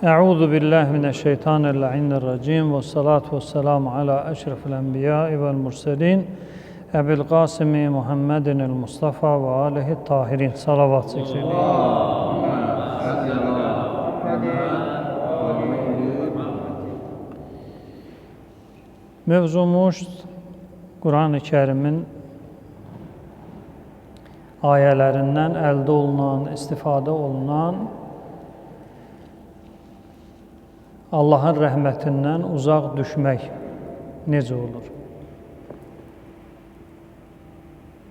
Euzu billahi mineşşeytanirracim ve salatu vesselamu ala eşrefil enbiya vel murselin Ebil Kasimi Muhammedinil Mustafa ve alihi tahirin. Salavat zikreyin. Mevzumuz Kur'an-ı Kerim'in ayələrindən əldə olunan, istifadə olunan Allahın rəhmətindən uzaq düşmək necə olur?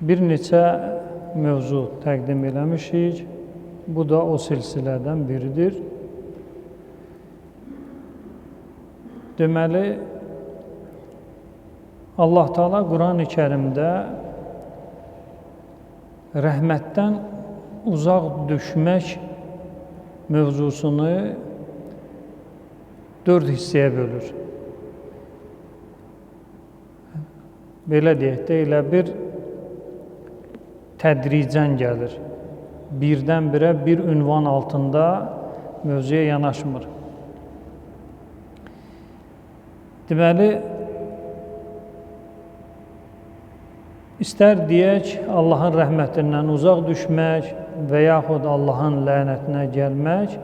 Bir neçə mövzu təqdim eləmişik. Bu da o silsilədən biridir. Deməli, Allah Teala Quran-ı Kerimdə rəhmətdən uzaq düşmək mövzusunu 4 hissəyə bölür. Belə deyək də, elə bir tədricən gəlir. Birdən-birə bir ünvan altında mövzuya yanaşmır. Deməli, İstər deyək, Allahın rəhmətindən uzaq düşmək və yaxud Allahın lənətinə gəlmək,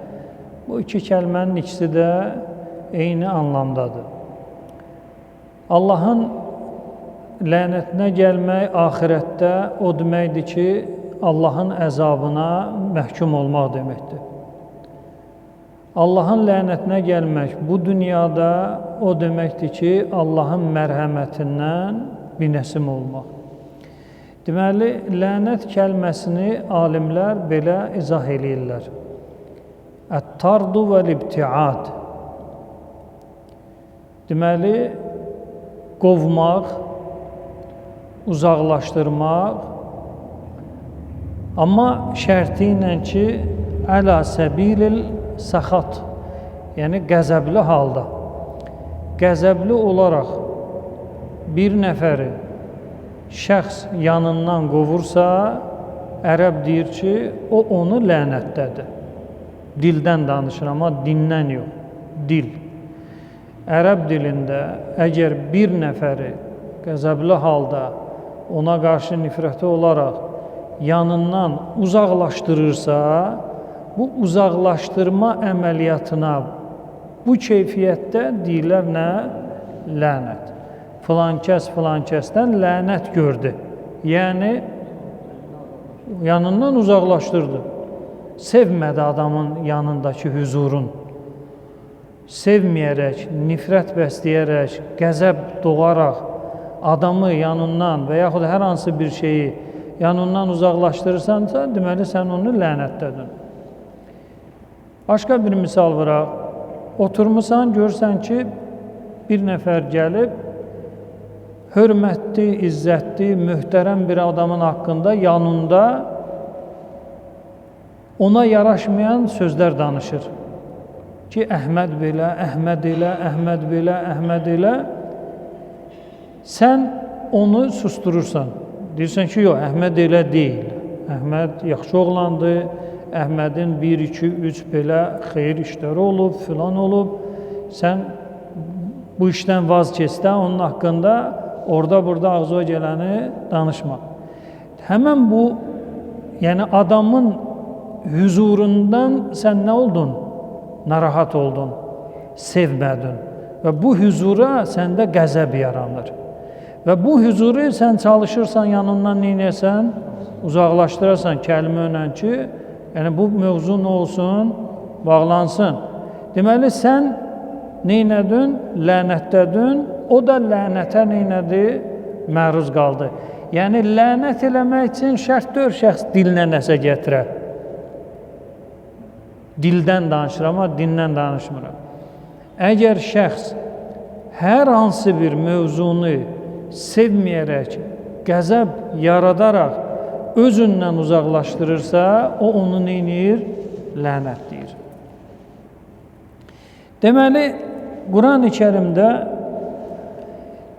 bu iki kəlmənin ikisi də eyni anlamdadır. Allahın lənətinə gəlmək axirətdə o deməkdir ki, Allahın əzabına məhkum olmaq deməkdir. Allahın lənətinə gəlmək bu dünyada o deməkdir ki, Allahın mərhəmətindən binəsim olmaq. Deməli, lənət kəlməsini alimlər belə izah eləyirlər. Ət-tardu vəl-ibtiad. Deməli, qovmaq, uzaqlaşdırmaq, amma şərti ilə ki, əla səbilil səxat, yəni qəzəbli halda. Qəzəbli olaraq bir nəfəri şəxs yanından qovursa, ərəb deyir ki, o onu lənətdədir. Dildən danışır, amma dindən yox, dil. Ərəb dilində əgər bir nəfəri qəzəbli halda ona qarşı nifrəti olaraq yanından uzaqlaşdırırsa, bu uzaqlaşdırma əməliyyatına bu keyfiyyətdə deyirlər nə? Lənət. Filan kəsdən lənət gördü. Yəni, yanından uzaqlaşdırdı. Sevmədi adamın yanındakı hüzurun. Sevməyərək, nifrət bəsləyərək, qəzəb doğaraq adamı yanından və yaxud hər hansı bir şeyi yanından uzaqlaşdırırsansa, deməli, sən onu lənətdədin. Başqa bir misal vuraq. Oturmuşsan, görsən ki, bir nəfər gəlib, hörmətli, izzətli, möhtərəm bir adamın haqqında yanında ona yaraşmayan sözlər danışır. Ki, Əhməd belə, Əhməd elə, Əhməd belə, Əhməd elə. Sən onu susturursan. Deyirsən ki, yox, Əhməd elə deyil. Əhməd yaxşı oğlandı, Əhmədin 1, 2, 3 belə xeyir işləri olub, filan olub. Sən bu işdən vaz keçdə, onun haqqında orada-burada ağzına gələni danışma. Həmən bu, yəni adamın hüzurundan sən nə oldun? Narahat oldun, sevmədin və bu hüzura səndə qəzəb yaranır. Və bu hüzuru sən çalışırsan, yanından neynəsən? Uzaqlaşdırasan kəlmə ilə ki, yəni bu mövzu nə olsun? Bağlansın. Deməli, sən neynədin? Lənətdədin. O da lənətə neynədi? Məruz qaldı. Yəni, lənət eləmək üçün şərt deyil, şəxs dilinə nəsə gətirə. Dildən danışır, amma dindən danışmır. Əgər şəxs hər hansı bir mövzunu sevməyərək, qəzəb yaradaraq özündən uzaqlaşdırırsa, o onu neynir? Lənət deyir. Deməli, Quran-ı Kerimdə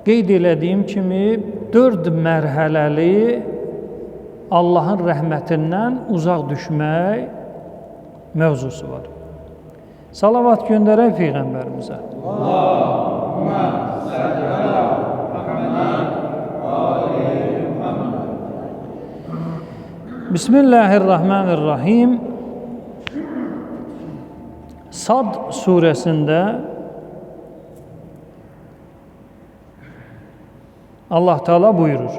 qeyd elədiyim kimi 4 mərhələli Allahın rəhmətindən uzaq düşmək mövzusu var. Salavat göndərək Peyğəmbərimizə. Allahümme salli ala Muhammed ali Muhammed. Bismillahirrahmanirrahim. Sad surəsində Allah Teala buyurur.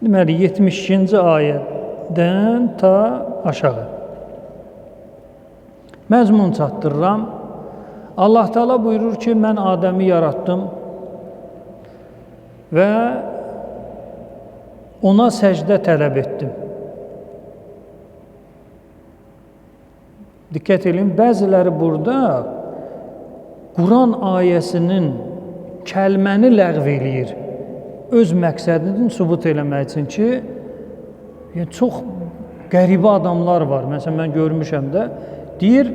Deməli 72-ci ayədən ta aşağı. Məzmun çatdırıram. Allah Teala buyurur ki, mən Adəmi yaratdım və ona səcdə tələb etdim. Diqqət edin, bəziləri burada Quran ayəsinin kəlməni ləğv eləyir. Öz məqsədini sübut eləmək üçün ki, çox qəribə adamlar var. Məsələn, mən görmüşəm də, deyir,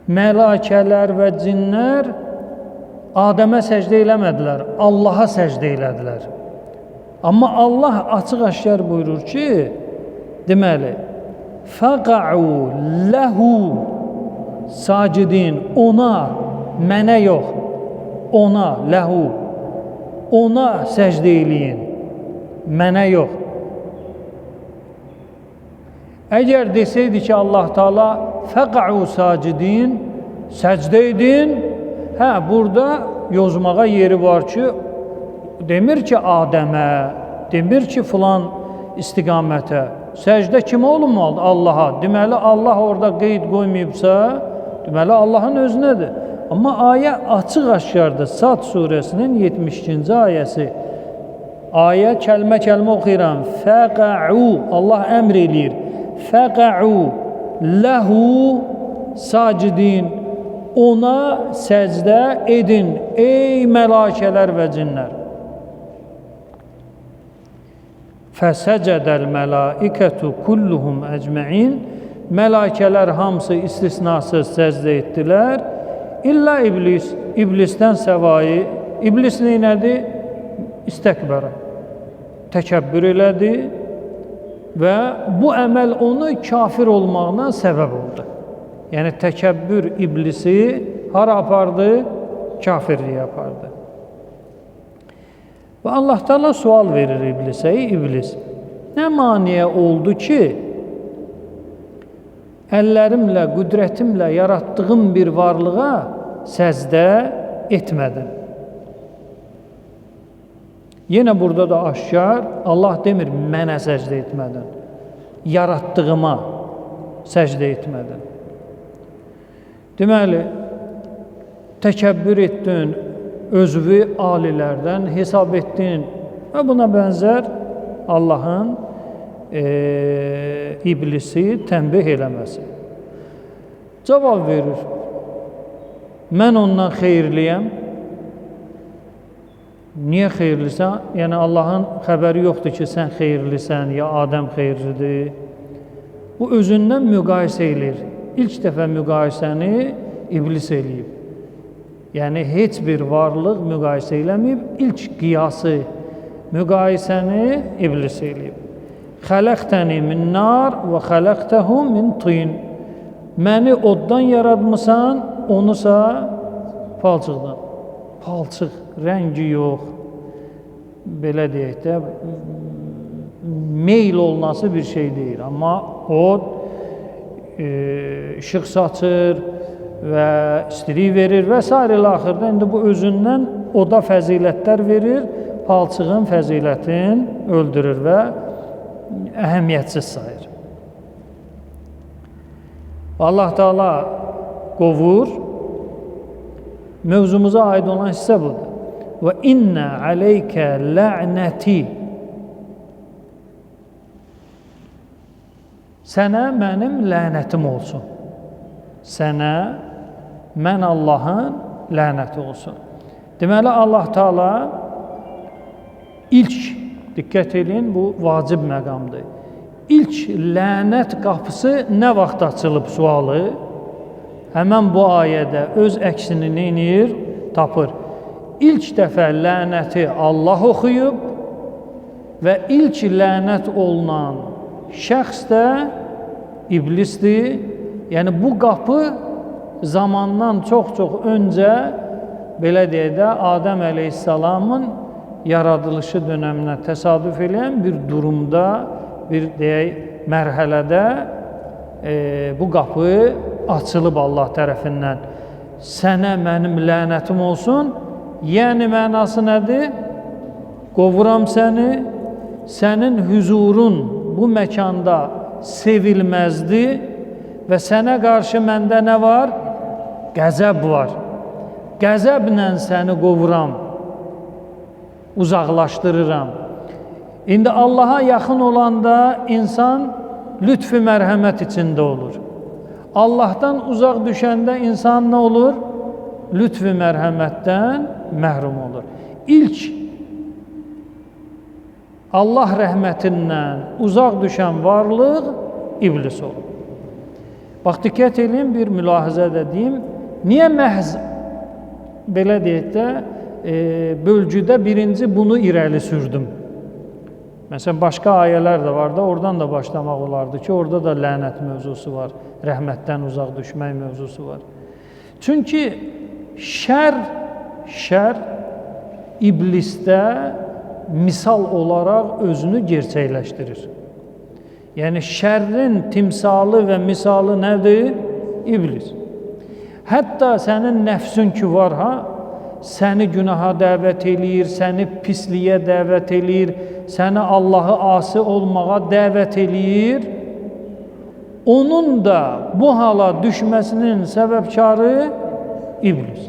mələkələr və cinlər Adəmə səcdə eləmədilər, Allaha səcdə elədilər. Amma Allah açıq-aşkar buyurur ki, deməli, fəqa'u ləhu sacidin, ona, mənə yox, ona, ləhu, ona səcdə eləyin, mənə yox. Əgər desəydi ki, Allah Teala fəqa'u sacidin, səcdə edin, burada yozmağa yeri var ki, demir ki Adəmə, demir ki filan istiqamətə, səcdə kimə olunmalıdır? Allaha. Deməli, Allah orada qeyd qoymayıbsa, deməli, Allahın özünədir. Amma ayə açıq-aşkardır. Sad surəsinin 72-ci ayəsi. Ayə kəlmə-kəlmə oxuyuram. Fəqa'u, Allah əmr eləyir. Fəqa'u ləhu sacidin, ona səcdə edin, ey mələkələr və cinlər. Fəsəcədəl mələikətu kulluhum əcməin, mələkələr hamısı istisnasız səcdə etdilər. İlla iblis, iblisdən səvayı, iblis neynədi? İstəkbərə, təkəbbür elədi və bu əməl onu kafir olmağına səbəb oldu. Yəni təkəbbür iblisi hara apardı? Kafirliyə apardı. Və Allah Teala sual verir iblisə, ey iblis, nə maniyə oldu ki, əllərimlə, qüdrətimlə yaratdığım bir varlığa səcdə etmədin? Yenə burada da aşkar, Allah demir, mənə səcdə etmədin, yaratdığıma səcdə etmədin. Deməli, təkəbbür etdin, özvü alilərdən hesab etdin və buna bənzər Allahın iblisi tənbih eləməsi. Cavab verir, mən ondan xeyirliyəm. Niyə xeyirlisən? Yəni Allahın xəbəri yoxdur ki, sən xeyirlisən, ya Adəm xeyirlidir. Bu özündən müqayisə edir. İlk dəfə müqayisəni iblis eləyib. Yəni heç bir varlıq müqayisə eləməyib, ilk qiyası, müqayisəni iblis eləyib. Xələqtəni min nar və xələqtəhu min tin. Məni oddan yaratmısan, onusa palçıqdan. Palçıq, rəngi yox, belə deyək də, meyl olması bir şey deyil. Amma od işıq saçır və istilik verir və s. axırda indi bu özündən oda fəzilətlər verir, palçığın fəzilətin öldürür və əhəmiyyətsiz sayır. Allah Teala qovur, mövzumuza aid olan hissə budur. Və innə aleykə lə'nəti, sənə mənim lənətim olsun. Sənə mən Allahın lənəti olsun. Deməli, Allah Teala ilk, diqqət edin, bu vacib məqamdır. İlk lənət qapısı nə vaxt açılıb sualı? Həmən bu ayədə öz əksini neynir? Tapır. İlk dəfə lənəti Allah oxuyub və ilk lənət olunan şəxs də iblisdir. Yəni bu qapı zamandan çox-çox öncə belə deyək də Adəm əleyhissalamın yaradılışı dönəminə təsadüf edən bir durumda, bir deyək mərhələdə bu qapı açılıb Allah tərəfindən. Sənə mənim lənətim olsun. Yəni mənası nədir? Qovuram səni, sənin huzurun bu məkanda sevilməzdir və sənə qarşı məndə nə var? Qəzəb var. Qəzəblə səni qovuram, uzaqlaşdırıram. İndi Allaha yaxın olanda insan lütf-i mərhəmət içində olur. Allahdan uzaq düşəndə insan nə olur? Lütf-i mərhəmətdən məhrum olur. İlk Allah rəhmətindən uzaq düşən varlıq iblis olur. Bax, diqqət edin, bir mülahizə də deyim. Niyə məhz belə deyək də bölgüdə birinci bunu irəli sürdüm? Məsələn, başqa ayələr də var da, oradan da başlamaq olardı ki, orada da lənət mövzusu var, rəhmətdən uzaq düşmək mövzusu var. Çünki şər iblisdə misal olaraq özünü gerçəkləşdirir. Yəni, şərrin timsalı və misalı nədir? İblis. Hətta sənin nəfsün ki var, səni günaha dəvət eləyir, səni pisliyə dəvət eləyir, səni Allahı asi olmağa dəvət eləyir. Onun da bu hala düşməsinin səbəbkarı iblis.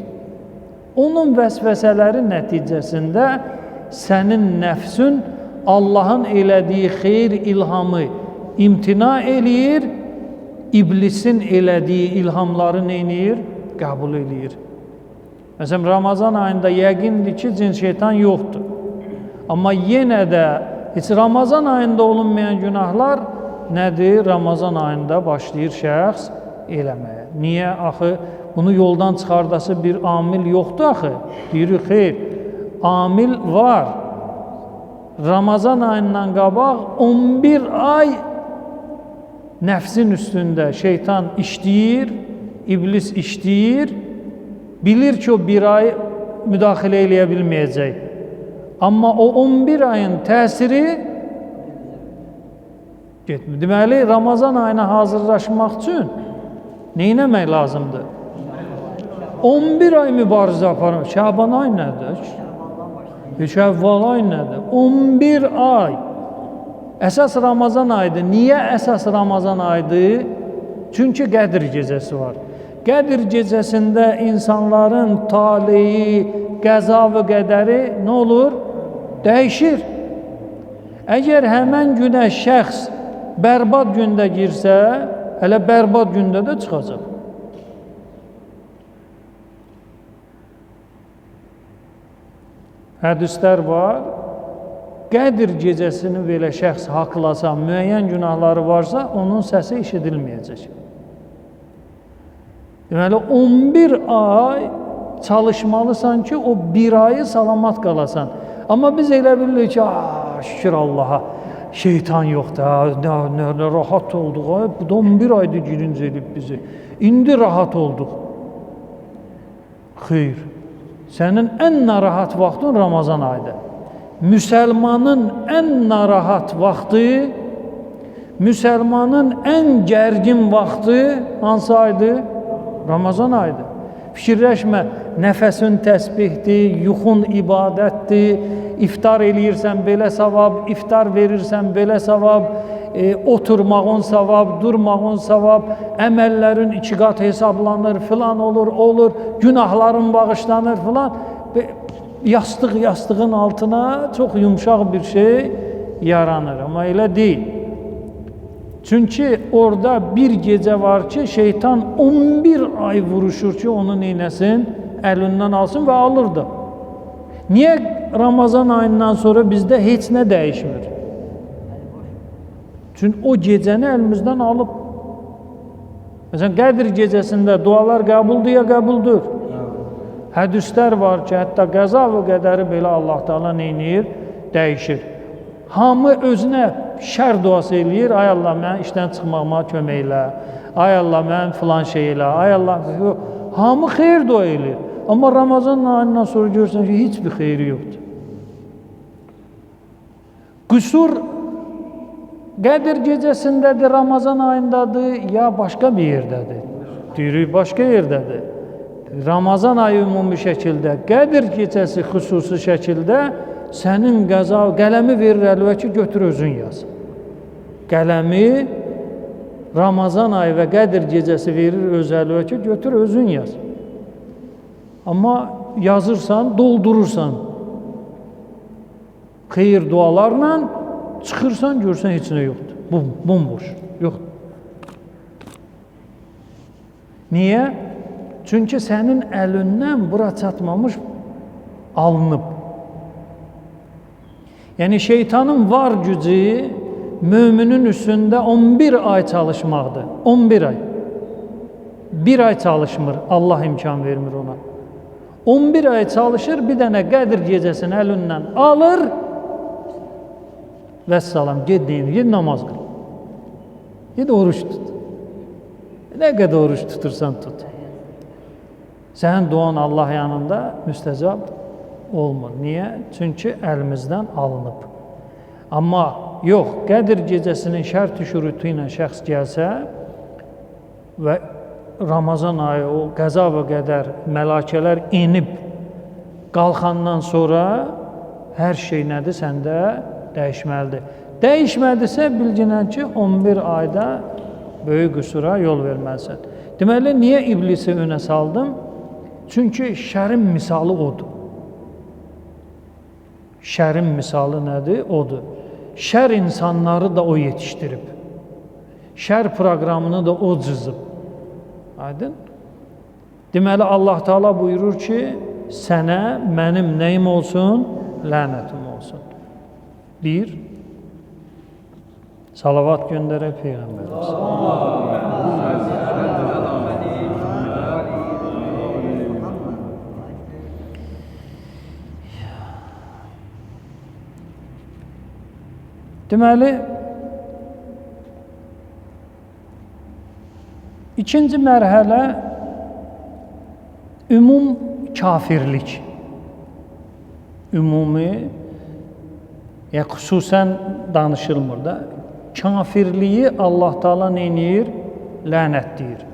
Onun vəsvəsələri nəticəsində sənin nəfsün Allahın elədiyi xeyir ilhamı imtina eləyir, iblisin elədiyi ilhamları neynir? Qəbul eləyir. Məsələn, Ramazan ayında yəqindir ki, cin şeytan yoxdur. Amma yenə də heç Ramazan ayında olunmayan günahlar nədir? Ramazan ayında başlayır şəxs eləməyə. Niyə? Axı, bunu yoldan çıxardası bir amil yoxdur axı. Deyirik, xeyr, amil var. Ramazan ayından qabaq 11 ay nəfsin üstündə şeytan işləyir, iblis işləyir, bilir ki, o bir ay müdaxilə eləyə bilməyəcək. Amma o 11 ayın təsiri getmir. Deməli, Ramazan ayına hazırlaşmaq üçün nə etmək lazımdır? 11 ay mübarizə aparır. Şaban ay nədir? Şəvval ay nədir? 11 ay. Əsas Ramazan ayıdır. Niyə əsas Ramazan ayıdır? Çünki Qədr gecəsi var. Qədr gecəsində insanların taleyi, qəza və qədəri nə olur? Dəyişir. Əgər həmən günə şəxs bərbad gündə girsə, hələ bərbad gündə də çıxacaq. Hədislər var. Qədr gecəsini belə şəxs haqlasa, müəyyən günahları varsa, onun səsi eşidilməyəcək. Deməli, 11 ay çalışmalısan ki, o bir ayı salamat qalasan. Amma biz elə bilirik ki, şükür Allaha, şeytan yoxdur, nə rahat olduq, bu da 11 aydır girinc edib bizi. İndi rahat olduq. Xeyr, sənin ən narahat vaxtın Ramazan ayıdır. Müsəlmanın ən narahat vaxtı, müsəlmanın ən gərgin vaxtı hansı aydır? Ramazan ayıdır. Fikirləşmə, nəfəsin təsbihdir, yuxun ibadətdir, iftar eləyirsən belə savab, iftar verirsən belə savab, oturmağın savab, durmağın savab, əməllərin 2 qat hesablanır, filan olur, günahların bağışlanır filan. Yastığın altına çox yumşaq bir şey yaranır, amma elə deyil. Çünki orada bir gecə var ki, şeytan 11 ay vuruşur ki, onu neynəsin? Əlindən alsın və alır da. Niyə Ramazan ayından sonra bizdə heç nə dəyişmir? Çünki o gecəni əlimizdən alıb. Məsələn, Qədr gecəsində dualar qəbuldur ya qəbuldur? Hədislər var ki, hətta qəza və qədəri belə Allah Teala neynir? Dəyişir. Hamı özünə şər duası eləyir. Ay Allah, mən işdən çıxmağıma kömək elə. Ay Allah, mən filan şey elə. Ay Allah, yox. Hamı xeyir dua eləyir. Amma Ramazan ayından sonra görürsən ki, heç bir xeyri yoxdur. Qüsur Qədir gecəsindədir, Ramazan ayındadır, ya başqa bir yerdədir. Deyirik, başqa yerdədir. Ramazan ayı ümumi şəkildə, Qədir gecəsi xüsusi şəkildə sənin qəza, qələmi verir əlvə ki, götür özün yaz. Qələmi Ramazan ayı və Qədir gecəsi verir öz əlvə ki, götür özün yaz. Amma yazırsan, doldurursan xeyir dualarla, çıxırsan, görsən heç nə yoxdur. Bomboş, yoxdur. Niyə? Çünki sənin əlindən bura çatmamış alınıb. Yəni şeytanın var gücü müminin üstündə 11 ay çalışmaqdır. 11 ay. Bir ay çalışmır, Allah imkan vermir ona. 11 ay çalışır, bir dənə Qədir gecəsini əlindən alır, vəssalam, ged namaz qıl. Ged oruç tut. Nə qədər oruç tutursan tut. Sənin duan Allah yanında müstəcab olmur. Niyə? Çünki əlimizdən alınıb. Amma yox, Qədir gecəsinin şərt şürutu ilə şəxs gəlsə və Ramazan ayı o qəza və qədər mələkələr enib qalxandan sonra hər şey nədir səndə dəyişməlidir. Dəyişmədisə bilginən ki 11 ayda böyük qüsura yol verməlisən. Deməli, niyə iblisi önə saldım? Çünki şərin misalı odur. Şərin misalı nədir? Odur. Şər insanları da o yetişdirib. Şər proqramını da o cızıb. Aydın? Deməli, Allah Teala buyurur ki, sənə mənim nəyim olsun? Lənətim olsun. Bir, salavat göndərək Peyğəmbərimiz. Deməli, ikinci mərhələ ümum kafirlik. Ümumi, xüsusən danışılmır da. Kafirliyi Allah Teala neynir? Lənət deyir.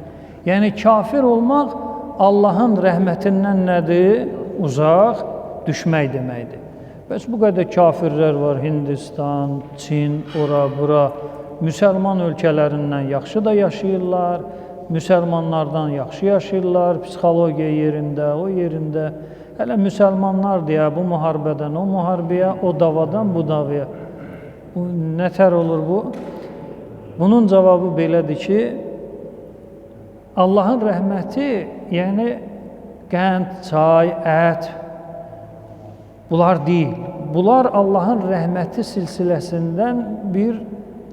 Yəni, kafir olmaq Allahın rəhmətindən nədir? Uzaq düşmək deməkdir. Bəs bu qədər kafirlər var, Hindistan, Çin, ora, bura, müsəlman ölkələrindən yaxşı da yaşayırlar, müsəlmanlardan yaxşı yaşayırlar, psixologiya yerində, o yerində. Hələ müsəlmanlar deyə bu müharibədən o müharibəyə, o davadan bu davaya. Nətər olur bu? Bunun cavabı belədir ki, Allahın rəhməti, yəni qənd, çay, ət, bunlar deyil. Bunlar Allahın rəhməti silsiləsindən bir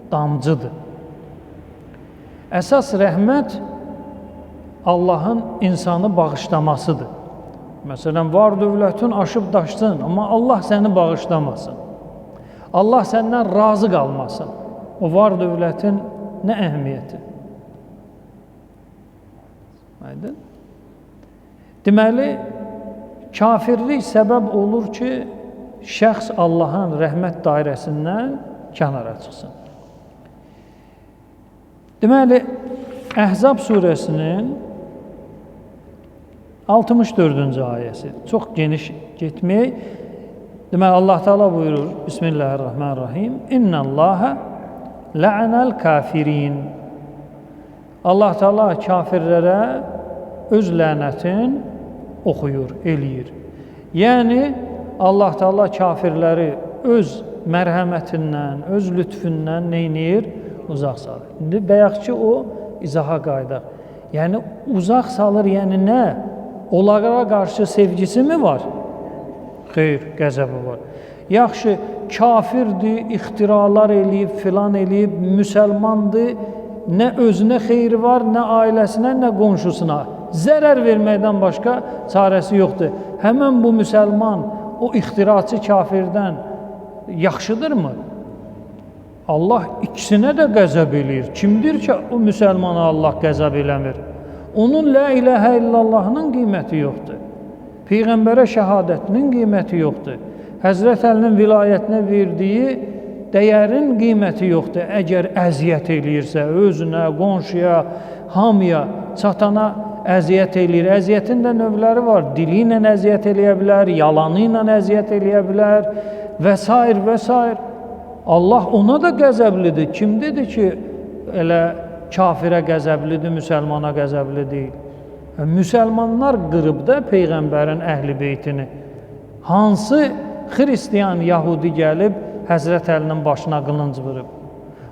damcıdır. Əsas rəhmət Allahın insanı bağışlamasıdır. Məsələn, var dövlətin aşıb daşsın, amma Allah səni bağışlamasın. Allah səndən razı qalmasın. O var dövlətin nə əhəmiyyəti? Aydın? Deməli, kafirlik səbəb olur ki, şəxs Allahın rəhmət dairəsindən kənara çıxsın. Deməli, Əhzab surəsinin 64-cü ayəsi. Çox geniş getmək. Deməli, Allah Teala buyurur, Bismillahirrahmanirrahim, İnnəllâhe lə'nəl kafirin. Allah Teala kafirlərə öz lənətin oxuyur, eləyir. Yəni, Allah Teala kafirləri öz mərhəmətindən, öz lütfündən neynir? Uzaq salır. İndi bəyək ki, o izaha qaydaq. Yəni, uzaq salır, yəni nə? Onlara qarşı sevgisi mi var? Xeyr, qəzəbi var. Yaxşı, kafirdir, ixtiralar eləyib, filan eləyib, müsəlmandır, nə özünə xeyri var, nə ailəsinə, nə qonşusuna. Zərər verməkdən başqa çarəsi yoxdur. Həmən bu müsəlman o ixtiraçı kafirdən yaxşıdırmı? Allah ikisinə də qəzəb eləyir. Kimdir ki, o müsəlmana Allah qəzəb eləmir? Onun la ilahə illallahının qiyməti yoxdur. Peyğəmbərə şəhadətinin qiyməti yoxdur. Həzrət Əlinin vilayətinə verdiyi dəyərin qiyməti yoxdur. Əgər əziyyət eləyirsə, özünə, qonşuya, hamıya, çatana əziyyət eləyir. Əziyyətin də növləri var. Dili ilə əziyyət eləyə bilər, yalanı ilə əziyyət eləyə bilər və s. və s. Allah ona da qəzəblidir. Kim dedi ki, elə kafirə qəzəblidir, müsəlmana qəzəbli deyil? Müsəlmanlar qırıb da Peyğəmbərin əhl-i beytini. Hansı xristiyan, yahudi gəlib Həzrət Əlinin başına qılınc vurub?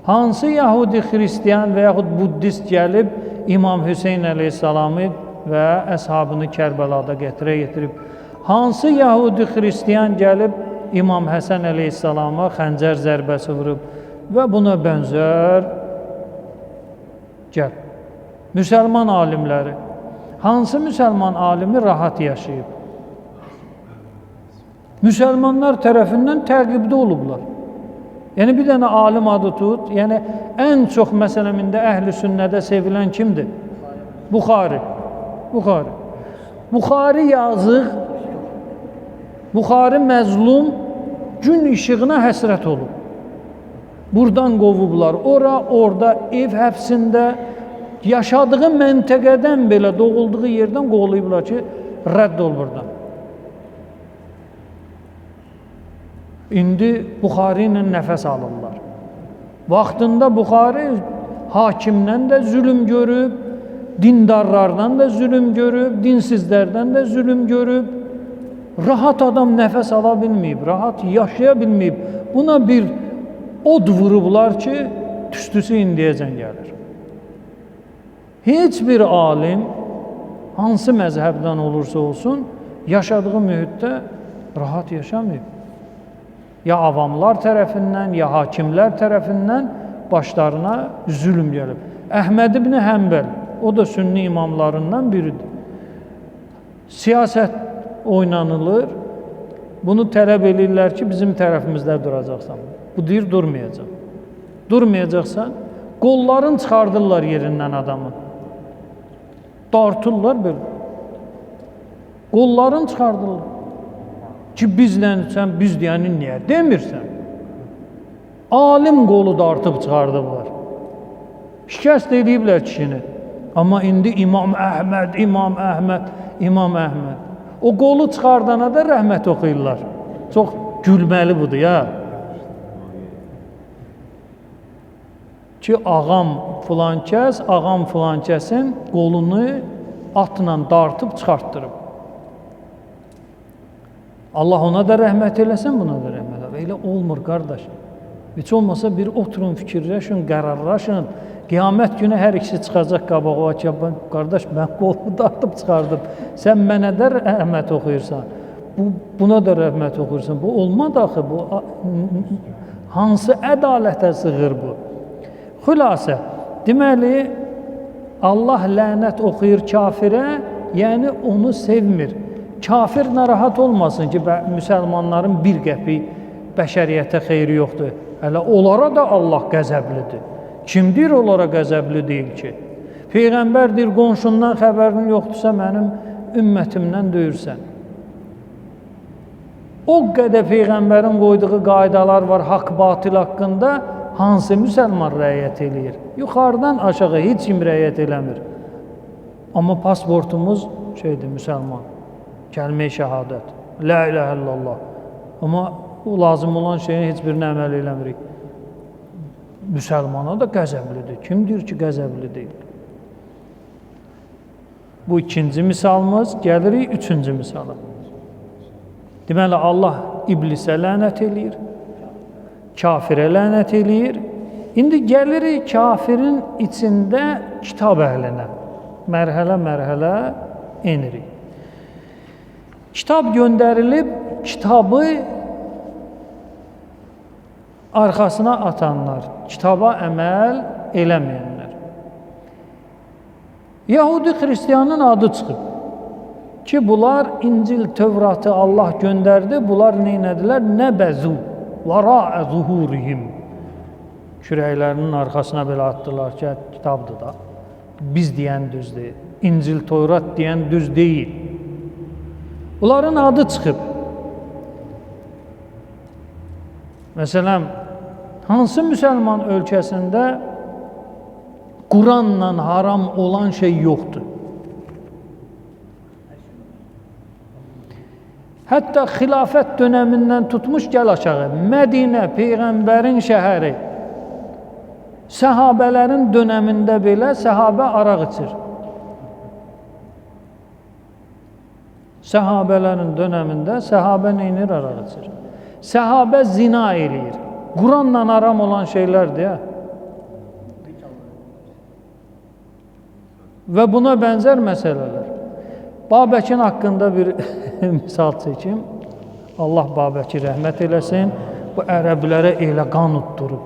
Hansı yahudi, xristiyan və yaxud buddist gəlib İmam Hüseyn əleyhissalamı və əshabını Kərbəlada gətirib? Hansı yahudi, xristiyan gəlib İmam Həsən əleyhissalama xəncər zərbəsi vurub? Və buna bənzər gəl. Müsəlman alimləri. Hansı müsəlman alimi rahat yaşayıb? Müsəlmanlar tərəfindən təqibdə olublar. Yəni bir dənə alim adı tut. Yəni ən çox məsələn indi əhl-i sünnədə sevilən kimdir? Buxari. Buxari yazıq, Buxari məzlum, gün işığına həsrət olub. Buradan qovublar, orada ev həbsində, yaşadığı məntəqədən belə, doğulduğu yerdən qovulublar ki, rədd ol buradan. İndi Buxari ilə nəfəs alırlar. Vaxtında Buxari hakimdən də zülüm görüb, dindarlardan da zülüm görüb, dinsizlərdən də zülüm görüb. Rahat adam nəfəs ala bilməyib, rahat yaşaya bilməyib. Buna bir od vurublar ki, tüstüsü indiyəcən gəlir. Heç bir alim, hansı məzhəbdən olursa olsun, yaşadığı mühitdə rahat yaşamayıb. Ya avamlar tərəfindən, ya hakimlər tərəfindən başlarına zülüm gəlib. Əhməd ibn Həmbəl, o da sünni imamlarından biridir. Siyasət oynanılır, bunu tələb edirlər ki, bizim tərəfimizdə duracaqsan. Bu deyir, durmayacaq. Durmayacaqsan, qolların çıxardırlar yerindən adamı. Dartırlar belə. Qolların çıxardırlar. Ki bizlənsən, biz deyənin niyə demirsən? Alim qolu dartıb çıxardıblar. Şikəst ediblər kişini. Amma indi İmam Əhməd. O qolu çıxardana da rəhmət oxuyurlar. Çox gülməli budur ya. Ki ağam filan kəsin qolunu atla dartıb çıxartdırıb. Allah ona da rəhmət eləsin, buna da rəhmət eləsin. Elə olmur qardaş. Heç olmasa bir oturun, fikirləşin, qərarlaşın. Qiyamət günü hər ikisi çıxacaq qabağa ki, qardaş, mən qolumu dartıb çıxardım. Sən mənə də rəhmət oxuyursan, buna da rəhmət oxuyursan. Bu olmadı axı, bu hansı ədalətə sığır bu? Xülasə, deməli, Allah lənət oxuyur kafirə, yəni onu sevmir. Kafir narahat olmasın ki, müsəlmanların bir qəpik bəşəriyyətə xeyri yoxdur. Hələ onlara da Allah qəzəblidir. Kimdir onlara qəzəbli deyil ki? Peyğəmbər deyir, qonşundan xəbərin yoxdursa, mənim ümmətimdən döyürsən. O qədər Peyğəmbərin qoyduğu qaydalar var haqq-batil haqqında, hansı müsəlman rəayət eləyir? Yuxarıdan aşağı heç kim rəayət eləmir. Amma pasportumuz müsəlman. Kəlmə-i şəhadət. La ilahə illallah. Amma o lazım olan şeyin heç birini əməl eləmirik. Müsəlmana da qəzəblidir. Kim deyir ki, qəzəbli deyil? Bu ikinci misalımız. Gəlirik üçüncü misala. Deməli, Allah iblisə lənət eləyir. Kafirə lənət eləyir. İndi gəlirik kafirin içində kitab əhlinə. Mərhələ enirik. Kitab göndərilib, kitabı arxasına atanlar, kitaba əməl eləməyənlər. Yahudi xristiyanın adı çıxıb ki, bunlar İncil, Tövratı Allah göndərdi, bunlar neynədilər? Nəbəzu, vara'a zuhurihim. kürəklərinin arxasına belə atdılar ki, kitabdır da. Biz deyən düzdür. İncil, Tövrat deyən düz deyil. Bunların adı çıxıb. Məsələn, hansı müsəlman ölkəsində Quranla haram olan şey yoxdur? Hətta xilafət dönəmindən tutmuş gəl aşağı. Mədinə Peyğəmbərin şəhəri. Səhabələrin dönəmində belə səhabə araq içir. Səhabələrin dönəmində səhabə neynir? Araq içir. Səhabə zina eləyir. Quranla haram olan şeylərdir ya. Və buna bənzər məsələlər. Babəkin haqqında bir misal çəkim. Allah Babəki rəhmət eləsin. Bu ərəblərə elə qan utdurub.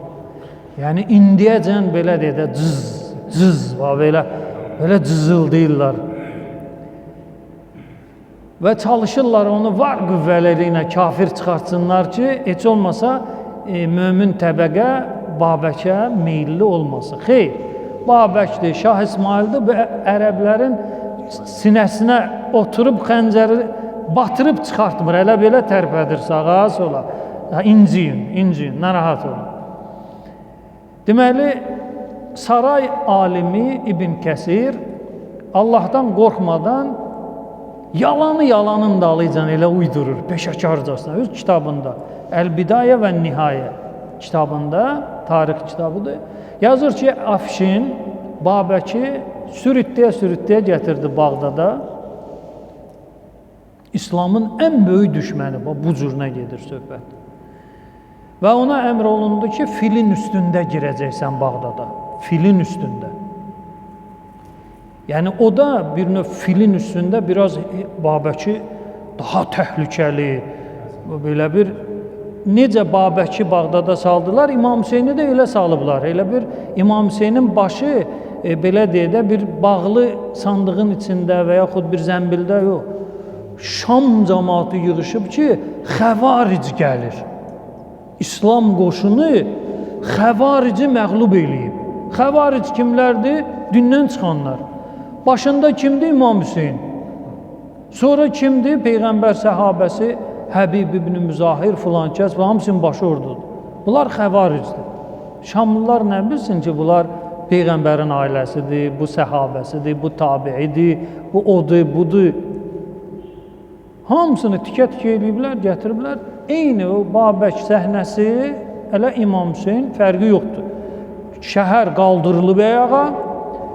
Yəni indiyəcən belə deyə cız belə cızıldayırlar. Və çalışırlar onu var qüvvələri ilə kafir çıxartsınlar ki, heç olmasa mömin təbəqə Babəkə meyilli olmasın. Xeyr, Babəkdir, Şah İsmaildir, bu ərəblərin sinəsinə oturub xəncəri batırıb çıxartmır, elə belə tərpədir sağa, sola. İnciyin, narahat olun. Deməli, saray alimi İbn Kəsir Allahdan qorxmadan yalanın dalıcan elə uydurur, peşəkarcasına, öz kitabında, Əl-Bidayə və Nihayə kitabında, tarix kitabıdır, yazır ki, Afşin Babəki sürütləyə gətirdi Bağdada. İslamın ən böyük düşməni, bu cürünə gedir söhbət. Və ona əmr olundu ki, filin üstündə girəcəksən Bağdada, filin üstündə. Yəni o da bir növ filin üstündə biraz Babəki daha təhlükəli, belə bir necə Babəki Bağdada saldılar, İmam Hüseyni də elə salıblar. Elə bir İmam Hüseynin başı belə deyə bir bağlı sandığın içində və yaxud bir zəmbildə yox. Şam cəmaatı yığışıb ki, xəvaric gəlir. İslam qoşunu xəvarici məğlub eləyib. Xəvaric kimlərdir? Dindən çıxanlar. Başında kimdir? İmam Hüseyin. Sonra kimdir? Peyğəmbər səhabəsi Həbib ibn Müzahir filan kəs və hamısının başı oradadır. Bunlar xəvaricdir. Şamlılar nə bilsin ki, bunlar Peyğəmbərin ailəsidir, bu səhabəsidir, bu tabiidir, bu odur, budur. Hamısını tikə-tikə eləyiblər, gətiriblər. Eyni o Babək səhnəsi, elə İmam Hüseyin fərqi yoxdur. Şəhər qaldırılıb ayağa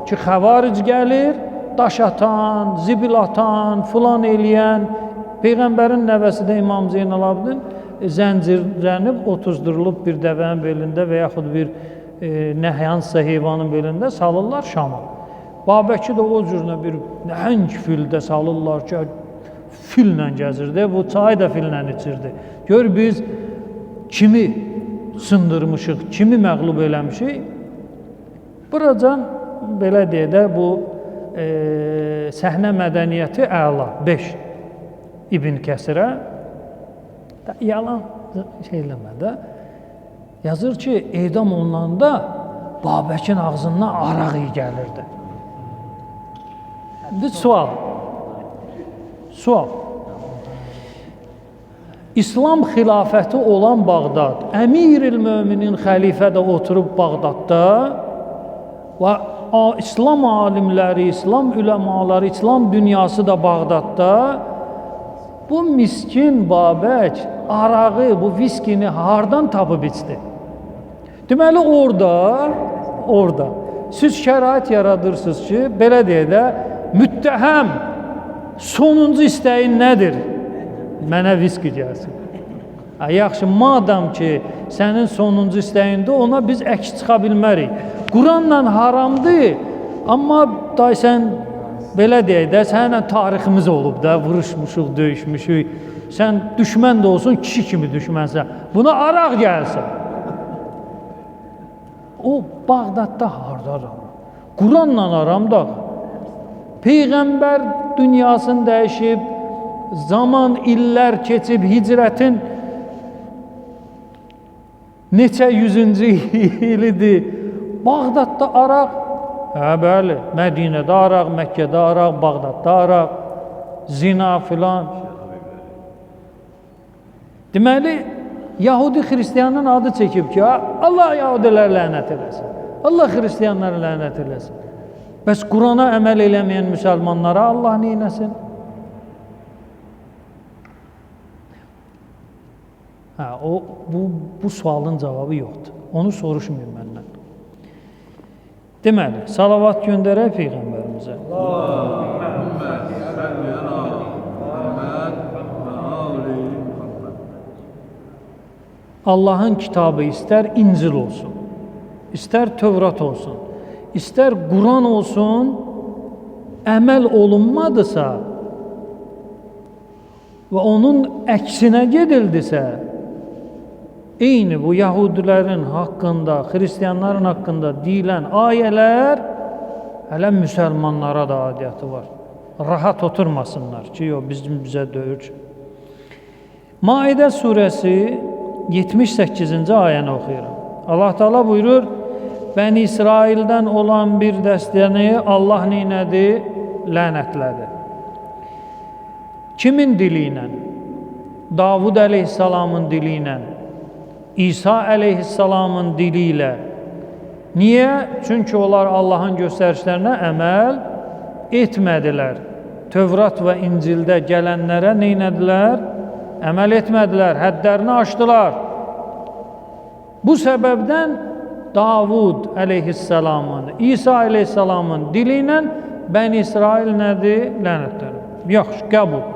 ki, xəvaric gəlir, daş atan, zibil atan, filan eləyən. Peyğəmbərin nəvəsi də İmam Zeynalabdin zəncirlənib, otuzdurulub bir dəvənin belində və yaxud bir nəhyansısa heyvanın belində salırlar Şama. Babəki də o cürünə bir nəhəng fildə salırlar ki, fillə gəzirdi, bu çayı da fillə içirdi. Gör biz kimi sındırmışıq, kimi məğlub eləmişik. Buracan belə deyə də bu səhnə mədəniyyəti əla, 5 İbn Kəsirə yalan şey eləmədə yazır ki, edam olunanda Babəkin ağzından araq iyi gəlirdi. Bir sual. İslam xilafəti olan Bağdad, Əmir-il Möminin xəlifə də oturub Bağdadda və İslam alimləri, İslam üləmaları, İslam dünyası da Bağdadda. Bu miskin Babək arağı, bu viskini hardan tapıb içdi? Deməli orada siz şərait yaradırsınız ki, belə deyə də müttəhəm sonuncu istəyin nədir? Mənə viski gəlsin. Yaxşı, madam ki, sənin sonuncu istəyində ona biz əks çıxa bilmərik. Quranla haramdır, amma day sən belə deyək də, səninlə tariximiz olub da, vuruşmuşuq, döyüşmüşük. Sən düşmən də olsun, kişi kimi düşmənsən. Buna araq gəlsin. O, Bağdadda hardadır? Quranla aramda. Peyğəmbər dünyasını dəyişib, zaman, illər keçib, hicrətin Neçə yüzüncü ilidir. Bağdadda araq, hə bəli, Mədinədə araq, Məkkədə araq, Bağdadda araq, zina filan. Deməli, Yahudi xristiyanın adı çəkib ki, Allah Yahudiləri lənət eləsin, Allah xristiyanları lənət eləsin. Bəs Qurana əməl eləməyən müsəlmanlara Allah neynəsin? Hə, bu sualın cavabı yoxdur. Onu soruşmayın məndən. Deməli, salavat göndərək Peyğəmbərimizə. Allahümme salli ala Muhammed və ali Muhammed. Allahın kitabı istər İncil olsun, istər Tövrat olsun, istər Quran olsun, əməl olunmadısa və onun əksinə gedildisə, eyni bu Yahudilərin haqqında, Xristiyanların haqqında deyilən ayələr hələ müsəlmanlara da adiyyəti var. Rahat oturmasınlar ki, bizə döyür. Maidə surəsi 78-ci ayəni oxuyuram. Allah Teala buyurur, Bəni İsraildən olan bir dəstəni Allah neynədi? Lənətlədi. Kimin dili ilə? Davud əleyhissalamın dili ilə, İsa əleyhissalamın dili ilə. Niyə? Çünki onlar Allahın göstərişlərinə əməl etmədilər. Tövrat və İncildə gələnlərə neynədilər? Əməl etmədilər, həddlərini aşdılar. Bu səbəbdən Davud əleyhissalamın, İsa əleyhissalamın dili ilə Bəni İsrail nədir? Lənətləri. Yaxşı, qəbul.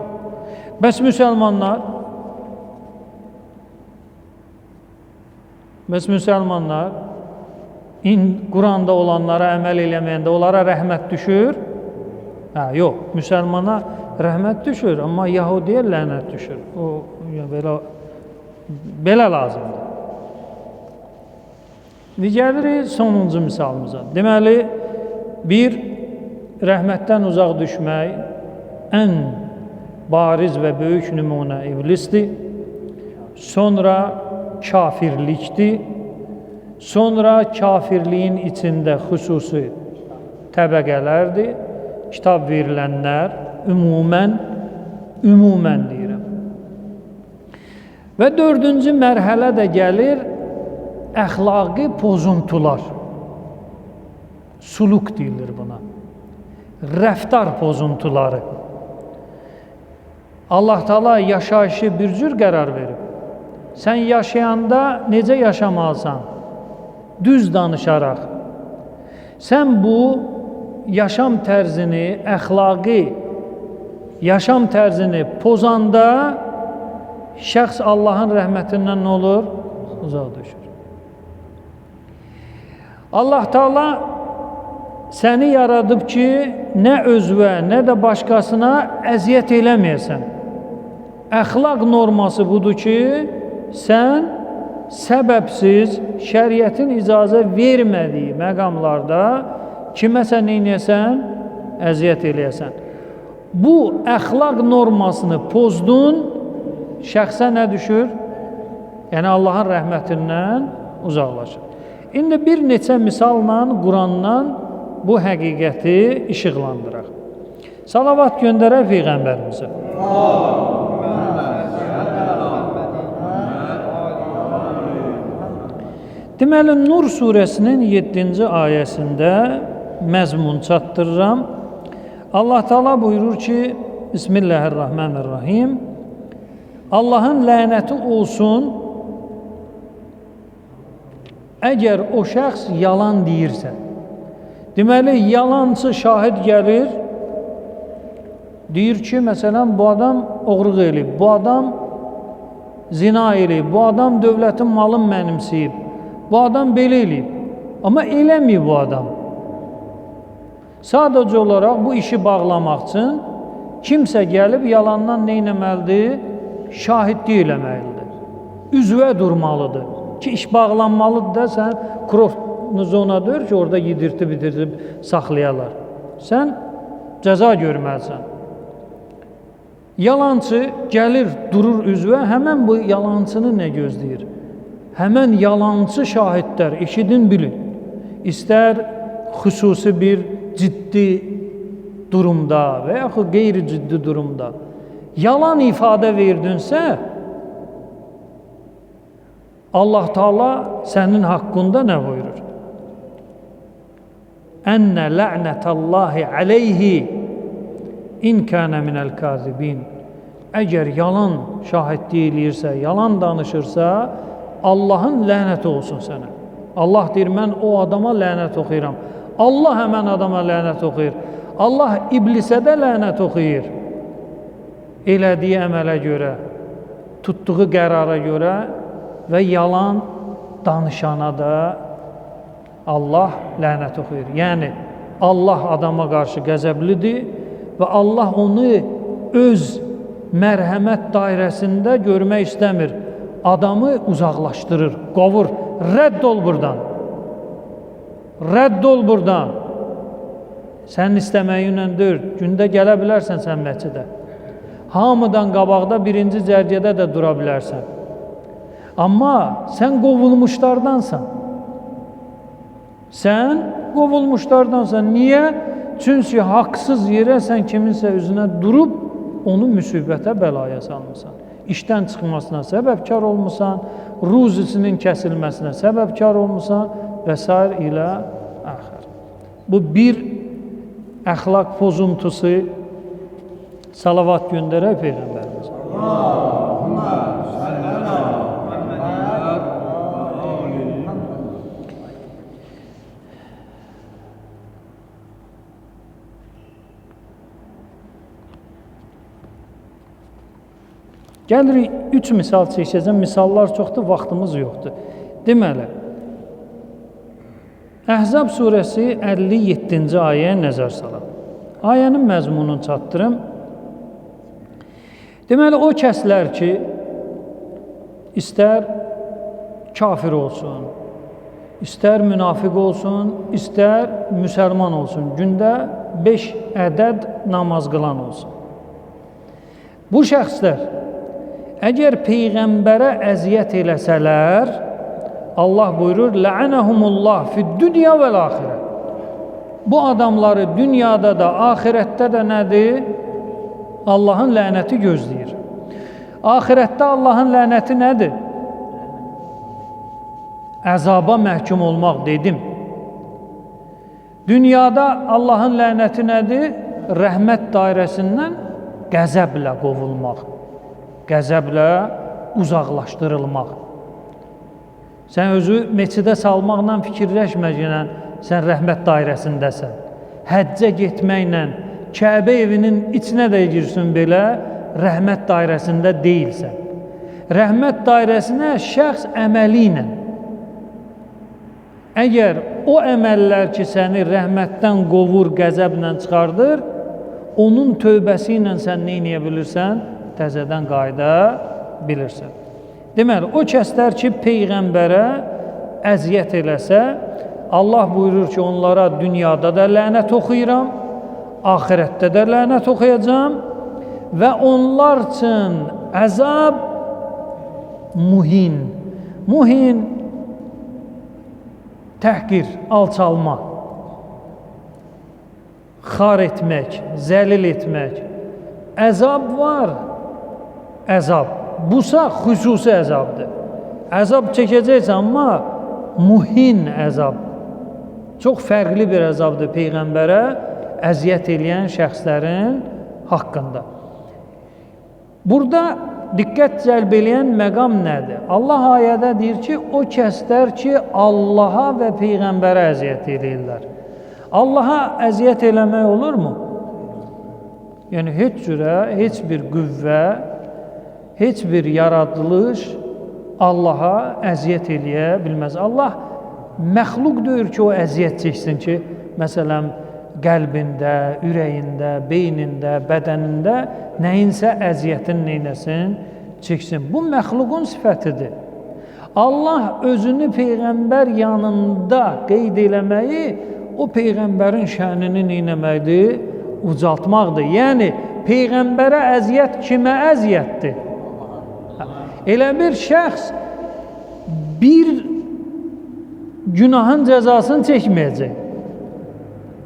Bəs müsəlmanlar? Bəs müsəlmanlar Quranda olanlara əməl eləməyəndə onlara rəhmət düşür? Hə, yox, müsəlmana rəhmət düşür, amma Yahudiyə lənət düşür. O belə lazımdır. Gəlirik sonuncu misalımıza. Deməli, bir, rəhmətdən uzaq düşmək ən bariz və böyük nümunə iblisdir. Sonra kafirlikdir. Sonra kafirliyin içində xüsusi təbəqələrdir. Kitab verilənlər ümumən deyirəm. Və dördüncü mərhələ də gəlir, əxlaqi pozuntular. Suluk deyilir buna. Rəftar pozuntuları. Allah Teala yaşayışı bir cür qərar verib. Sən yaşayanda necə yaşamalısan? Düz danışaraq. Sən bu yaşam tərzini, əxlaqi yaşam tərzini pozanda şəxs Allahın rəhmətindən nə olur? Uzaq düşür. Allah Teala səni yaradıb ki, nə özvə, nə də başqasına əziyyət eləməyəsən. Əxlaq norması budur ki, sən səbəbsiz şəriətin icazə vermədiyi məqamlarda kiməsə neynəyəsən? Əziyyət eləyəsən. Bu əxlaq normasını pozdun, şəxsə nə düşür? Yəni Allahın rəhmətindən uzaqlaşır. İndi bir neçə misalla Qurandan bu həqiqəti işıqlandıraq. Salavat göndərək Peyğəmbərimizə. Deməli, Nur surəsinin 7-ci ayəsində məzmun çatdırıram. Allah Teala buyurur ki, Bismillahirrahmanirrahim, Allahın lənəti olsun, əgər o şəxs yalan deyirsə. Deməli, yalançı şahid gəlir, deyir ki, məsələn, bu adam oğruq eləyib, bu adam zina eləyib, bu adam dövlətin malını mənimsəyib, bu adam belə eləyib. Amma eləməyib bu adam. Sadəcə olaraq bu işi bağlamaq üçün kimsə gəlib yalandan nə etməlidir? Şahidlik eləməlidir. Üzvə durmalıdır. Ki, iş bağlanmalıdır da sən zona deyir ki, orada yedirtib saxlayalar. Sən cəza görməlisən. Yalançı gəlir, durur üzvə, həmən bu yalançını nə gözləyir? həmən yalancı şahidlər, eşidin, bilin, istər xüsusi bir ciddi durumda və yaxud qeyri-ciddi durumda yalan ifadə verdinsə, Allah Taala sənin haqqında nə buyurur? Ənə lə'nətallahi aleyhi in kənə minəl kazibin. Əgər yalan şahidlik eləyirsə, yalan danışırsa, Allahın lənəti olsun sənə. Allah deyir, mən o adama lənət oxuyuram. Allah həmən adama lənət oxuyur. Allah iblisə də lənət oxuyur. Elədiyi əmələ görə, tutduğu qərara görə və yalan danışana da Allah lənət oxuyur. Yəni, Allah adama qarşı qəzəblidir və Allah onu öz mərhəmət dairəsində görmək istəmir. Adamı uzaqlaşdırır, qovur. Rədd ol buradan. Rədd ol buradan. Sənin istəməyinlə deyil, gündə gələ bilərsən sən məscidə. Hamıdan qabaqda birinci cərgədə də dura bilərsən. Amma sən qovulmuşlardansan. Sən qovulmuşlardansan. Niyə? Çünki haqsız yerə sən kiminsə üzünə durub onu müsibətə, bəlaya salmısan. İşdən çıxmasına səbəbkar olmusan, ruzisinin kəsilməsinə səbəbkar olmusan və s. ilə axır. Bu bir əxlaq pozuntusu. Salavat göndərək Peyğəmbərimizə. Allahümmə salləna Muhammed və ali Muhammed. Gəlirik, 3 misal çəkəcəm. Misallar çoxdur, vaxtımız yoxdur. Deməli, Əhzab surəsi 57-ci ayəyə nəzər salaq. Ayənin məzmununu çatdırım. Deməli, o kəslər ki, istər kafir olsun, istər münafiq olsun, istər müsəlman olsun, gündə 5 ədəd namaz qılan olsun. Bu şəxslər əgər Peyğəmbərə əziyyət eləsələr, Allah buyurur, Lə'ənəhumullah fid-dünya vəl-axirə. Bu adamları dünyada da, axirətdə də nədir? Allahın lənəti gözləyir. Axirətdə Allahın lənəti nədir? Əzaba məhkum olmaq dedim. Dünyada Allahın lənəti nədir? Rəhmət dairəsindən qəzəblə qovulmaq, qəzəblə uzaqlaşdırılmaq. Sən özü meçidə salmaqla fikirləşməklə sən rəhmət dairəsindəsən. Həccə getməklə Kəbə evinin içinə də girsin belə, rəhmət dairəsində deyilsən. Rəhmət dairəsinə şəxs əməli ilə. Əgər o əməllər ki, səni rəhmətdən qovur, qəzəblə çıxardır, onun tövbəsi ilə sən nə edə bilirsən? Təzədən qayıda bilirsən. Deməli, o kəslər ki, Peyğəmbərə əziyyət eləsə, Allah buyurur ki, onlara dünyada da lənət oxuyuram, axirətdə də lənət oxuyacam və onlar üçün əzab muhin. Muhin, təhqir, alçalma, xar etmək, zəlil etmək. Əzab var, əzab. Busa xüsusi əzabdır. Əzab çəkəcəksən, amma muhin əzab. Çox fərqli bir əzabdır Peyğəmbərə əziyyət eləyən şəxslərin haqqında. Burada diqqət cəlb eləyən məqam nədir? Allah ayədə deyir ki, o kəslər ki, Allaha və Peyğəmbərə əziyyət eləyirlər. Allaha əziyyət eləmək olurmu? Yəni, heç cürə, heç bir qüvvə, heç bir yaradılış Allaha əziyyət eləyə bilməz. Allah məxluq deyir ki, o əziyyət çəksin ki, məsələn, qəlbində, ürəyində, beynində, bədənində nəyinsə əziyyətin neynəsin, çəksin. Bu məxluqun sifətidir. Allah özünü Peyğəmbər yanında qeyd eləməyi, o Peyğəmbərin şənini neynəməkdir? Ucaltmaqdır. Yəni, Peyğəmbərə əziyyət kimə əziyyətdir? Elə bir şəxs bir günahın cəzasını çəkməyəcək.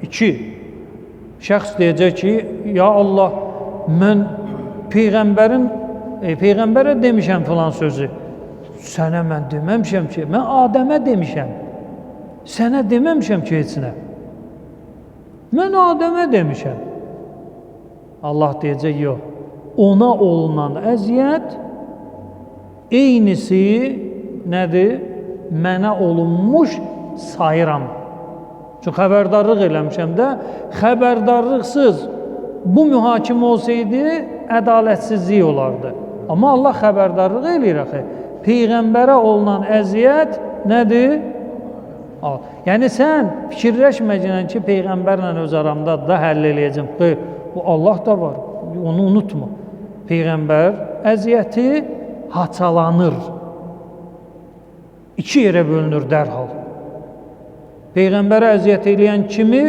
2. Şəxs deyəcək ki, ya Allah, mən Peyğəmbərə demişəm filan sözü. Sənə mən deməmişəm ki, mən Adəmə demişəm. Sənə deməmişəm ki, heçinə. Mən Adəmə demişəm. Allah deyəcək, yox. Ona olunan əziyyət eynisi nədir? Mənə olunmuş sayıram. Çünki xəbərdarlıq eləmişəm də, xəbərdarlıqsız bu mühakimə olsaydı, ədalətsizlik olardı. Amma Allah xəbərdarlıq eləyir axı. Peyğəmbərə olunan əziyyət nədir? Yəni sən fikirləşməyəcəksən ki, Peyğəmbərlə öz aramda da həll eləyəcəm. Xeyr, bu Allah da var, onu unutma. Peyğəmbər əziyyəti haçalanır. 2 yerə bölünür dərhal. Peyğəmbərə əziyyət eləyən kimi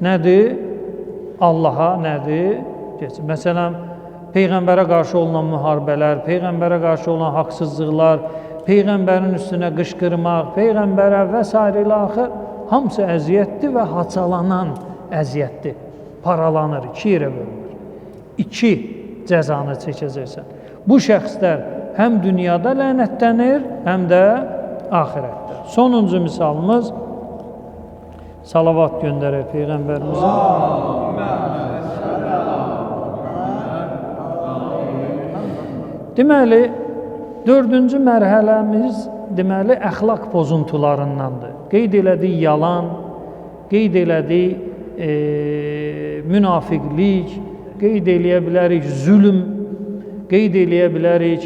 nədir? Allaha nədir? Məsələn, Peyğəmbərə qarşı olunan müharibələr, Peyğəmbərə qarşı olan haqsızlıqlar, Peyğəmbərin üstünə qışqırmaq, Peyğəmbərə və s. ilə axır, hamısı əziyyətdir və haçalanan əziyyətdir. Paralanır, 2 yerə bölünür. 2 cəzanı çəkəcəksən. Bu şəxslər həm dünyada lənətlənir, həm də axirətdə. Sonuncu misalımız, salavat göndərir Peyğəmbərimizə. Deməli, 4-cü mərhələmiz deməli əxlaq pozuntularındandır. Qeyd elədik yalan, qeyd elədik münafiqlik, qeyd eləyə bilərik zülm, qeyd eləyə bilərik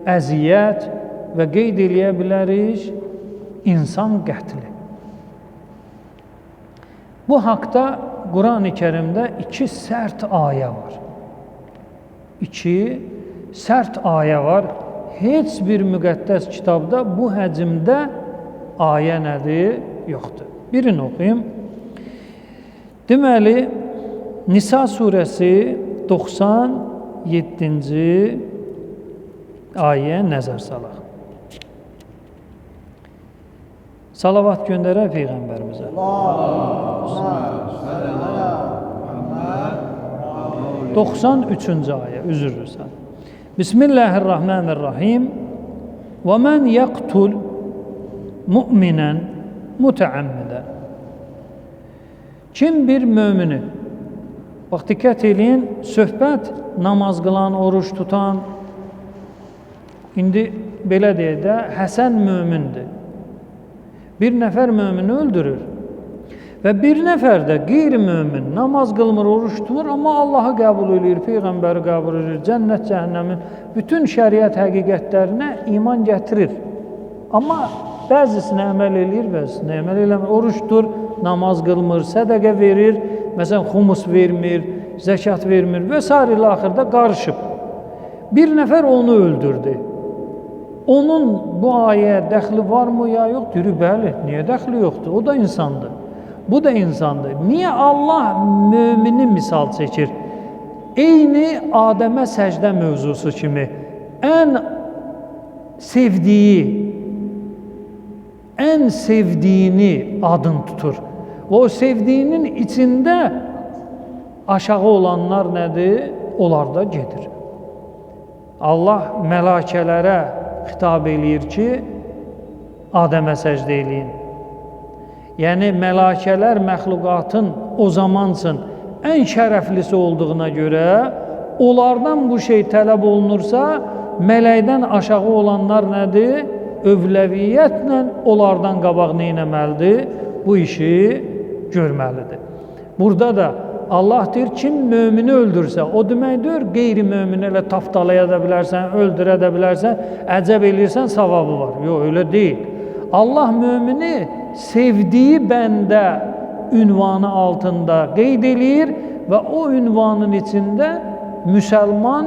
əziyyət və qeyd eləyə bilərik insan qətli. Bu haqda Quran-ı Kərimdə 2 sərt ayə var. 2 sərt ayə var. Heç bir müqəddəs kitabda bu həcmdə ayə nədir? Yoxdur. Birini oxuyum. Deməli, Nisa surəsi 97-ci ayəyə nəzər salaq. Salavat göndərək Peyğəmbərimizə. 93-cü ayə, üzrlüsən. Bismillahirrahmanirrahim. Və mən yəqtul müminən mütəəmmidən. Kim bir mömini, bax, diqqət eləyin, söhbət namaz qılan, oruç tutan, indi belə deyək də, Həsən mömindir. Bir nəfər mömini öldürür və bir nəfər də qeyri-mömin, namaz qılmır, oruç tutur, amma Allahı qəbul edir, Peyğəmbəri qəbul edir, cənnət, cəhənnəmin bütün şəriət həqiqətlərinə iman gətirir. Amma bəzisinə əməl edir, bəzisinə əməl eləmir, oruç tutur, namaz qılmır, sədəqə verir, məsələn, xumus vermir, zəkat vermir və s. ilə axırda qarışıb. Bir nəfər onu öldürdü. Onun bu ayəyə dəxli varmı ya yox? Deyir, bəli, niyə dəxli yoxdur? O da insandır. Bu da insandır. Niyə Allah mömini misal çəkir? Eyni Adəmə səcdə mövzusu kimi ən sevdiyini adın tutur. O sevdiyinin içində aşağı olanlar nədir? Onlar da gedir. Allah mələkələrə xitab eləyir ki, Adəmə səcdə eləyin. Yəni, mələkələr məxluqatın o zamansın ən şərəflisi olduğuna görə, onlardan bu şey tələb olunursa, mələkdən aşağı olanlar nədir? Övləviyyətlə onlardan qabaq neynəməlidir? Bu işi görməlidir. Burada da Allah deyir, kim mömini öldürsə, o deməkdir, qeyri-mömini elə tapdalaya da bilərsən, öldürə də bilərsən, əcəb eləyirsən, savabı var. Yox, öyle deyil. Allah mömini sevdiyi bəndə ünvanı altında qeyd eləyir və o ünvanın içində müsəlman,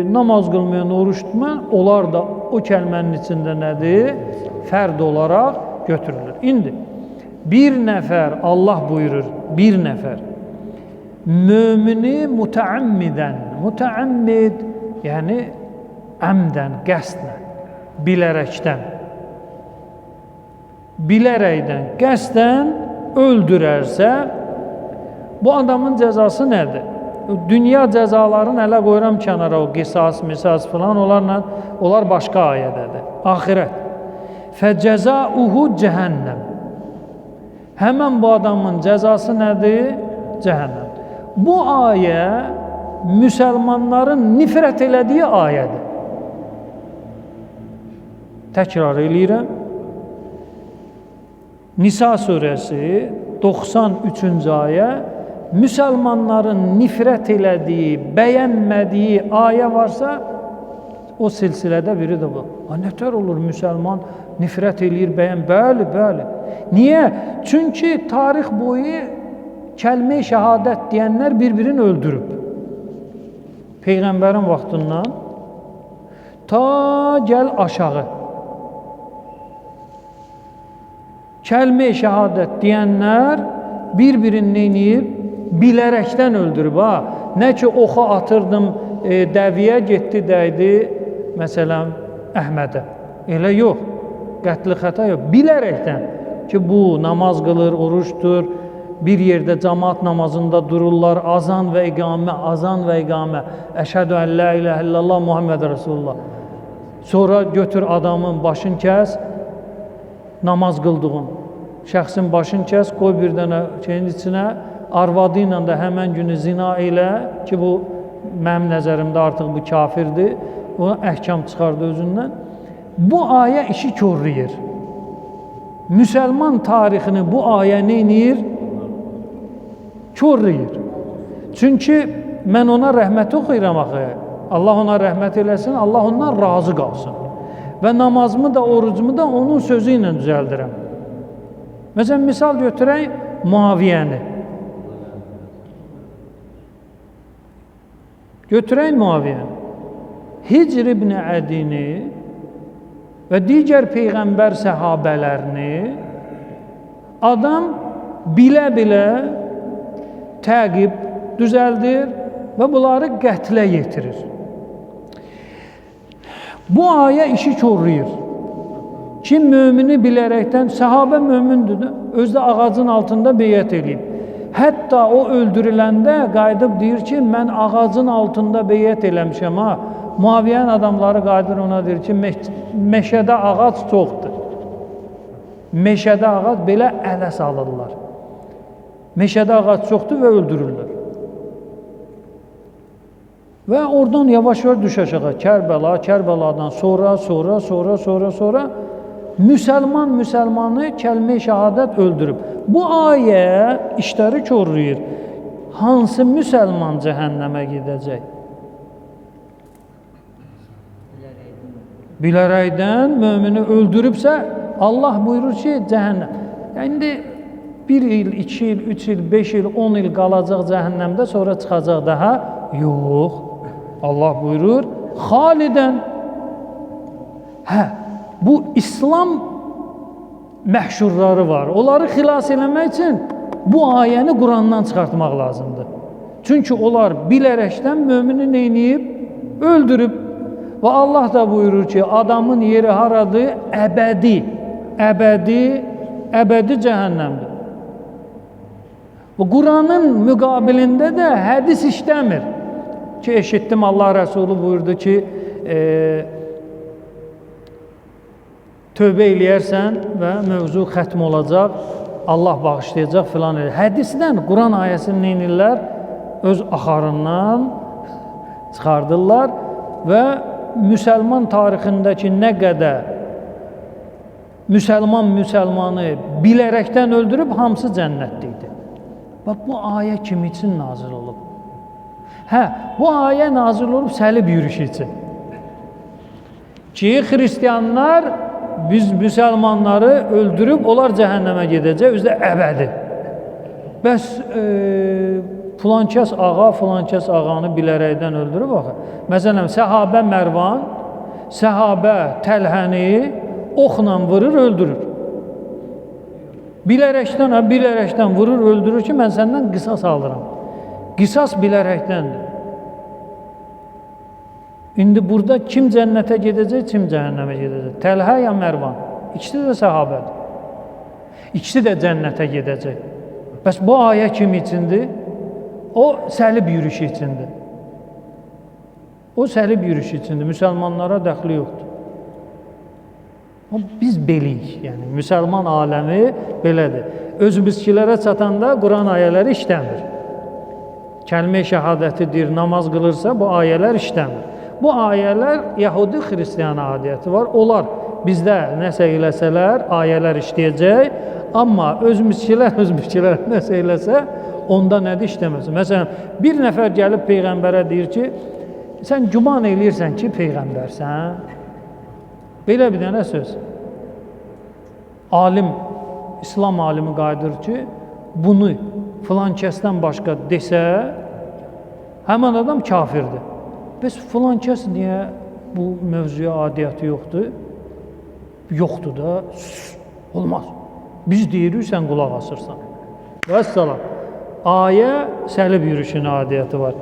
namaz qılmayan, oruç tutmayan, onlar da o kəlmənin içində nədir? Fərd olaraq götürülür. İndi bir nəfər, Allah buyurur, bir nəfər mömini mütəəmmidən, mütəəmmid, yəni əmdən, qəsdlə bilərəkdən, qəsdən öldürərsə, bu adamın cəzası nədir? Dünya cəzalarını ələ qoyuram kənara, o qisas, misas filan, onlar başqa ayədədir. Axirət. Fəcəzauhu cəhənnəm. Həmən bu adamın cəzası nədir? Cəhənnəm. Bu ayə müsəlmanların nifrət elədiyi ayədir. Təkrar eləyirəm. Nisa surəsi 93-cü ayə müsəlmanların nifrət elədiyi, bəyənmədiyi ayə varsa, o silsilədə biri də bu. Nətər olur müsəlman nifrət eləyir, bəli, bəli. Niyə? Çünki tarix boyu kəlmə-i şəhadət deyənlər bir-birini öldürüb. Peyğəmbərin vaxtından ta gəl aşağı. Kəlmə-i şəhadət deyənlər bir-birini neyniyib? Bilərəkdən öldürüb. Nə ki, oxa atırdım, dəviyə getdi, dəydi, məsələn, Əhmədə. Elə yox, qətli xəta yox. Bilərəkdən ki, bu namaz qılır, oruçdur, bir yerdə cəmaat namazında dururlar, azan və iqamə, əşhədü ən la ilahə illallah, Muhammed Rasulullah. Sonra götür adamın başını kəs, namaz qıldığın şəxsin başını kəs, qoy bir dənə şeyin içinə, arvadı ilə də həmən günü zina elə ki, bu mənim nəzərimdə artıq bu kafirdir, ona əhkam çıxardı özündən. Bu ayə işi körləyir. Müsəlman tarixini bu ayə neynir? Körləyir. Çünki mən ona rəhmət oxuyuram axı. Allah ona rəhmət eləsin, Allah ondan razı qalsın. Və namazımı da, orucumu da onun sözü ilə düzəldirəm. Məsələn, misal götürək Muaviyyəni. Hicr ibn Ədini və digər Peyğəmbər səhabələrini adam bilə-bilə təqib düzəldir və bunları qətlə yetirir. Bu ayə işi körləyir. Kim mömini bilərəkdən, səhabə mömündür də, özü də ağacın altında beyət eləyib. Hətta o öldürüləndə qayıdıb deyir ki, mən ağacın altında beyət eləmişəm, Muaviyyənin adamları qayıdır ona deyir ki, meşədə ağac çoxdur. Meşədə ağac belə ələ salırlar. Meşədə ağac çoxdur və öldürürlər. Və oradan yavaş-yavaş düş aşağı. Kərbəladan sonra müsəlmanı kəlmə-i şəhadət öldürüb. Bu ayə işləri körləyir. Hansı müsəlman cəhənnəmə gedəcək? Bilərəkdən mömini öldürübsə, Allah buyurur ki, cəhənnəm. İndi 1 il, 2 il, 3 il, 5 il, 10 il qalacaq cəhənnəmdə, sonra çıxacaq daha? Yox. Allah buyurur, xalidən. Bu İslam məhşurları var. Onları xilas eləmək üçün bu ayəni Qurandan çıxartmaq lazımdır. Çünki onlar bilərəkdən mömini neyniyib? Öldürüb. Və Allah da buyurur ki, adamın yeri haradır? Əbədi cəhənnəmdir. Bu Quranın müqabilində də hədis işləmir. Ki, eşitdim Allah Rəsulü buyurdu ki, tövbə eləyərsən və mövzu xətm olacaq, Allah bağışlayacaq filan elə. Hədisdən Quran ayəsini neynirlər? Öz axarından çıxardırlar və müsəlman tarixindəki nə qədər müsəlmanı bilərəkdən öldürüb, hamısı cənnətdə idi. Bax, bu ayə kim üçün nazil olub? Bu ayə nazil olub səlib yürüyüşü üçün. Ki, xristiyanlar biz müsəlmanları öldürüb, onlar cəhənnəmə gedəcək, özü də əbədi. Bəs filankəs ağanı bilərəkdən öldürüb axı. Məsələn, səhabə Mərvan, səhabə Təlhəni oxla vurur, öldürür. Bilərəkdən vurur, öldürür ki, mən səndən qisas alıram. Qisas bilərəkdəndir. İndi burada kim cənnətə gedəcək, kim cəhənnəmə gedəcək? Təlhə ya Mərvan? İkisi də səhabədir. İkisi də cənnətə gedəcək. Bəs bu ayə kim içindir? O səlib yürüyüşü içindir. O səlib yürüyüşü içindir. Müsəlmanlara dəxli yoxdur. Biz beliyik, yəni müsəlman aləmi belədir. Özümüzkilərə çatanda Quran ayələri işləmir. Kəlmə-i şəhadətidir, namaz qılırsa bu ayələr işləmir. Bu ayələr Yahudi Xristiyan adiyyəti var. Onlar bizdə nəsə eləsələr ayələr işləyəcək, amma özümüzkilər nəsə eləsə onda nədir işləməsin. Məsələn, bir nəfər gəlib Peyğəmbərə deyir ki, sən güman eləyirsən ki, Peyğəmbərsən. Belə bir dənə söz. Alim, İslam alimi qayıdır ki, bunu filan kəsdən başqa desə, həmən adam kafirdir. Bəs filan kəs niyə bu mövzuya adiyyəti yoxdur? Yoxdur da, olmaz. Biz deyirik, sən qulaq asırsan. Vəssalam. Ayə səlib yürüyüşünə adiyyəti var.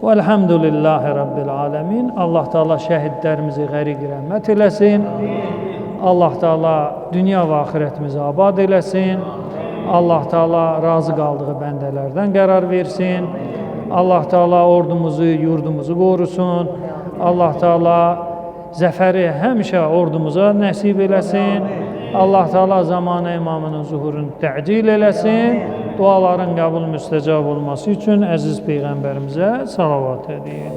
Vəlhamdülillahi Rabbil aləmin. Allah Teala şəhidlərimizi qəriq rəhmət eləsin. Allah Teala dünya və axirətimizi abad eləsin. Allah Teala razı qaldığı bəndələrdən qərar versin. Allah Teala ordumuzu, yurdumuzu qorusun. Allah Teala zəfəri həmişə ordumuza nəsib eləsin. Allah Teala zamanı imamının zuhurunu təcil eləsin. Duaların qəbul müstəcab olması üçün əziz Peyğəmbərimizə salavat edin.